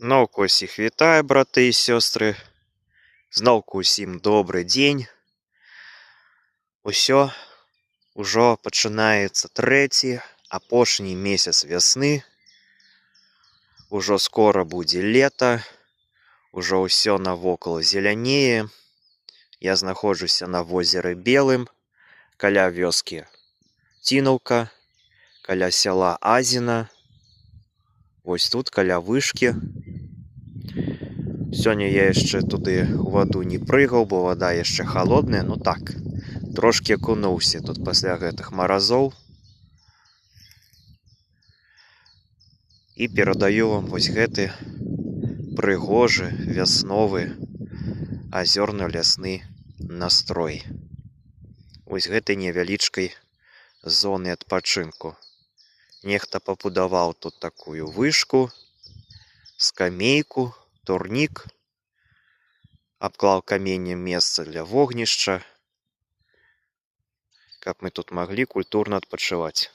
Зноўку ўсіх вітаю, браты і сёстры. Зноўку ўсім добры дзень. Ужо пачынаецца трэці, апошні месяц вясны. Ужо скора будзе лета. Ужо ўсё навокал зелянее. Я знаходжуся на возеры Белым, каля вёскі Цінаўка, каля сяла Азіна. Вось тут, каля вышкі. Сёння я яшчэ туды ў ваду не прыгаў, бо вада яшчэ халодная. Ну так, трошкі акунуўся тут пасля гэтых маразоў. І перадаю вам вось гэты прыгожы, вясновы, азёрна-лясны настрой. Вось гэтай невялічкай зоны адпачынку. Нехта пабудаваў тут такую вышку, скамейку, турнік, абклаў каменнем месца для вогнішча, каб мы тут маглі культурна адпачываць.